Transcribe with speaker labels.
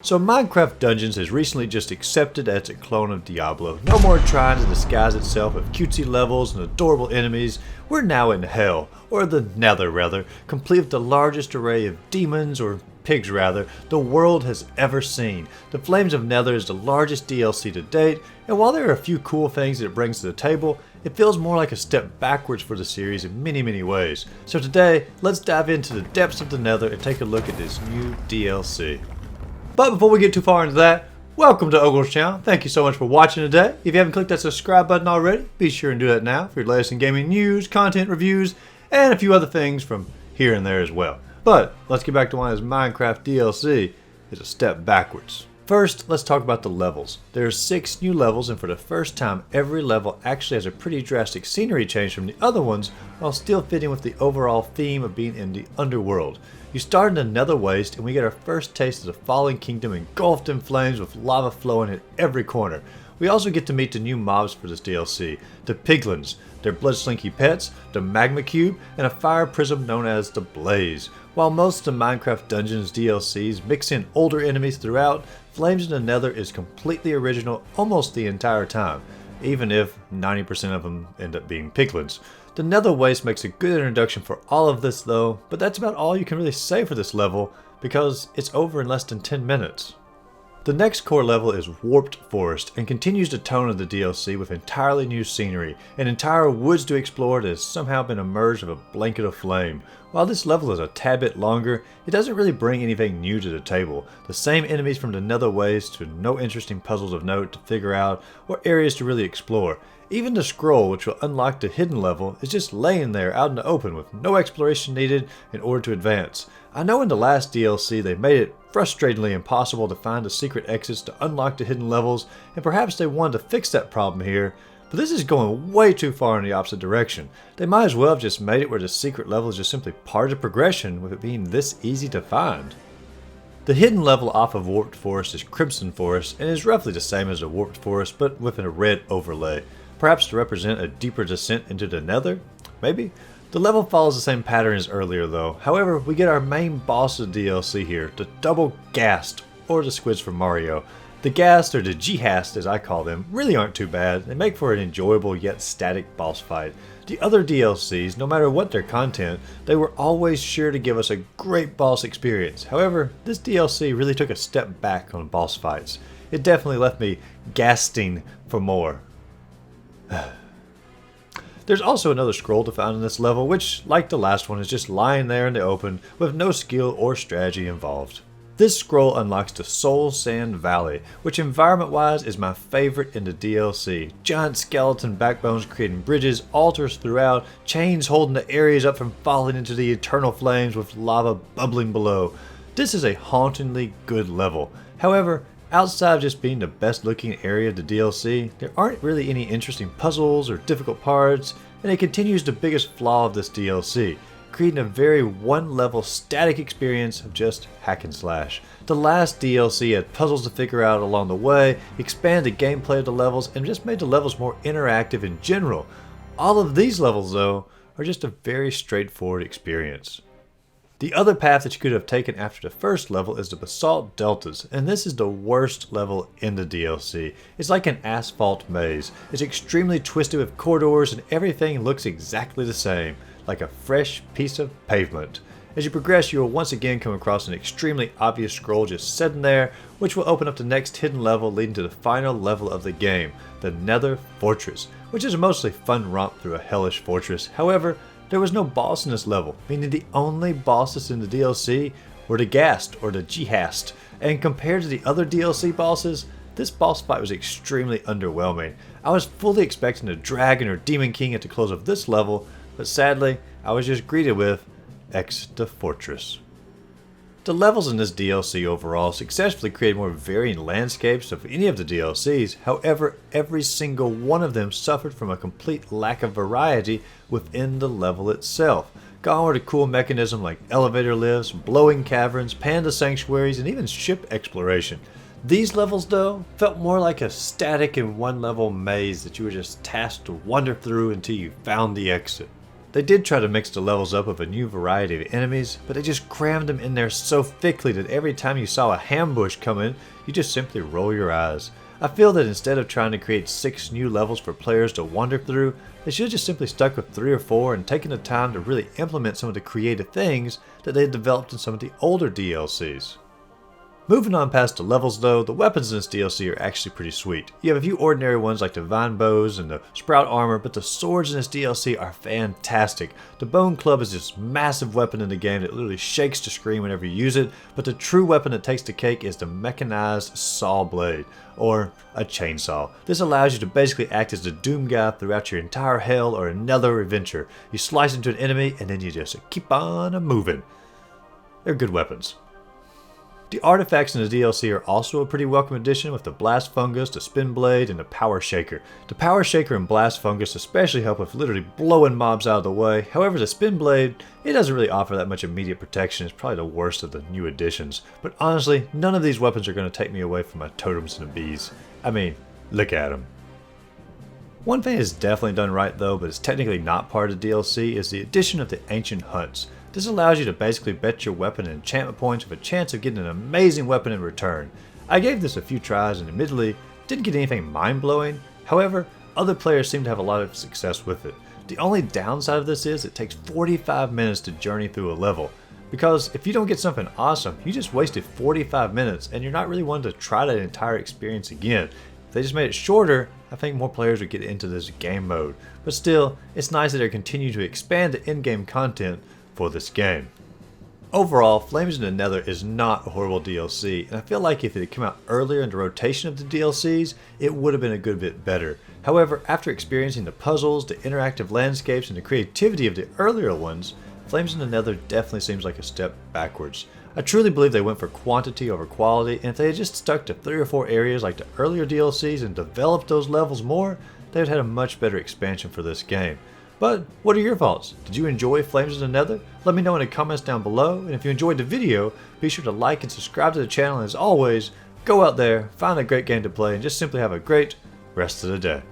Speaker 1: So Minecraft Dungeons has recently just accepted as a clone of Diablo. No more trying to disguise itself with cutesy levels and adorable enemies. We're now in Hell, or the Nether rather, complete with the largest array of demons, or pigs rather, the world has ever seen. The Flames of Nether is the largest DLC to date, and while there are a few cool things that it brings to the table, it feels more like a step backwards for the series in many ways. So today, let's dive into the depths of the Nether and take a look at this new DLC. But before we get too far into that, welcome to Ogle's channel. Thank you so much for watching today. If you haven't clicked that subscribe button already, be sure and do that now for your latest in gaming news, content reviews, and a few other things from here and there as well. But let's get back to why this Minecraft DLC is a step backwards. First, let's talk about the levels. There are 6 new levels, and for the first time, every level actually has a pretty drastic scenery change from the other ones, while still fitting with the overall theme of being in the underworld. You start in the Nether Waste, and we get our first taste of the Fallen Kingdom engulfed in flames with lava flowing at every corner. We also get to meet the new mobs for this DLC, the Piglins, their blood-slinky pets, the Magma Cube, and a fire prism known as the Blaze. While most of the Minecraft Dungeons DLCs mix in older enemies throughout, Flames in the Nether is completely original almost the entire time, even if 90% of them end up being Piglins. The Nether Waste makes a good introduction for all of this though, but that's about all you can really say for this level, because it's over in less than 10 minutes. The next core level is Warped Forest and continues the tone of the DLC with entirely new scenery, and entire woods to explore that has somehow been emerged of a blanket of flame. While this level is a tad bit longer, it doesn't really bring anything new to the table. The same enemies from the Nether Waste, with no interesting puzzles of note to figure out or areas to really explore. Even the scroll, which will unlock the hidden level, is just laying there out in the open with no exploration needed in order to advance. I know in the last DLC they made it frustratingly impossible to find the secret exits to unlock the hidden levels, and perhaps they wanted to fix that problem here, but this is going way too far in the opposite direction. They might as well have just made it where the secret level is just simply part of the progression, with it being this easy to find. The hidden level off of Warped Forest is Crimson Forest, and is roughly the same as the Warped Forest, but with a red overlay. Perhaps to represent a deeper descent into the Nether? Maybe? The level follows the same pattern as earlier though. However, we get our main boss of the DLC here, the Double Ghast, or the squids from Mario. The Ghast, or the Ghast as I call them, really aren't too bad. They make for an enjoyable yet static boss fight. The other DLCs, no matter what their content, they were always sure to give us a great boss experience. However, this DLC really took a step back on boss fights. It definitely left me gasping for more. There's also another scroll to find in this level, which, like the last one, is just lying there in the open with no skill or strategy involved. This scroll unlocks the Soul Sand Valley, which environment-wise is my favorite in the DLC. Giant skeleton backbones creating bridges, altars throughout, chains holding the areas up from falling into the eternal flames with lava bubbling below. This is a hauntingly good level. However, outside of just being the best looking area of the DLC, there aren't really any interesting puzzles or difficult parts, and it continues the biggest flaw of this DLC, creating a very one level static experience of just hack and slash. The last DLC had puzzles to figure out along the way, expanded the gameplay of the levels, and just made the levels more interactive in general. All of these levels though are just a very straightforward experience. The other path that you could have taken after the first level is the Basalt Deltas, and this is the worst level in the DLC. It's like an asphalt maze. It's extremely twisted with corridors, and everything looks exactly the same, like a fresh piece of pavement. As you progress, you will once again come across an extremely obvious scroll just sitting there, which will open up the next hidden level leading to the final level of the game, the Nether Fortress, which is a mostly fun romp through a hellish fortress. However, there was no boss in this level, meaning the only bosses in the DLC were the Ghast, or the Ghast, and compared to the other DLC bosses, this boss fight was extremely underwhelming. I was fully expecting a dragon or demon king at the close of this level, but sadly, I was just greeted with the Fortress. The levels in this DLC overall successfully create more varying landscapes of any of the DLCs, however, every single one of them suffered from a complete lack of variety within the level itself. Gone were the cool mechanism like elevator lifts, blowing caverns, panda sanctuaries, and even ship exploration. These levels though felt more like a static and one level maze that you were just tasked to wander through until you found the exit. They did try to mix the levels up with a new variety of enemies, but they just crammed them in there so thickly that every time you saw a ambush come in, you just simply roll your eyes. I feel that instead of trying to create 6 new levels for players to wander through, they should have just simply stuck with 3 or 4 and taken the time to really implement some of the creative things that they had developed in some of the older DLCs. Moving on past the levels though, the weapons in this DLC are actually pretty sweet. You have a few ordinary ones like the vine bows and the sprout armor, but the swords in this DLC are fantastic. The bone club is this massive weapon in the game that literally shakes the screen whenever you use it, but the true weapon that takes the cake is the mechanized saw blade, or a chainsaw. This allows you to basically act as the doom guy throughout your entire hell or another adventure. You slice into an enemy and then you just keep on moving. They're good weapons. The artifacts in the DLC are also a pretty welcome addition with the Blast Fungus, the Spin Blade, and the Power Shaker. The Power Shaker and Blast Fungus especially help with literally blowing mobs out of the way. However, the Spin Blade, it doesn't really offer that much immediate protection. It's probably the worst of the new additions. But honestly, none of these weapons are going to take me away from my totems and the bees. I mean, look at them. One thing is definitely done right though, but it's technically not part of the DLC, is the addition of the Ancient Hunts. This allows you to basically bet your weapon and enchantment points with a chance of getting an amazing weapon in return. I gave this a few tries and admittedly didn't get anything mind-blowing, however, other players seem to have a lot of success with it. The only downside of this is it takes 45 minutes to journey through a level, because if you don't get something awesome, you just wasted 45 minutes and you're not really wanting to try that entire experience again. If they just made it shorter, I think more players would get into this game mode, but still, it's nice that they're continuing to expand the in-game content for this game. Overall, Flames of the Nether is not a horrible DLC, and I feel like if it had come out earlier in the rotation of the DLCs, it would have been a good bit better. However, after experiencing the puzzles, the interactive landscapes, and the creativity of the earlier ones, Flames of the Nether definitely seems like a step backwards. I truly believe they went for quantity over quality, and if they had just stuck to 3 or 4 areas like the earlier DLCs and developed those levels more, they would have had a much better expansion for this game. But what are your thoughts? Did you enjoy Flames of the Nether? Let me know in the comments down below, and if you enjoyed the video, be sure to like and subscribe to the channel, and as always, go out there, find a great game to play, and just simply have a great rest of the day.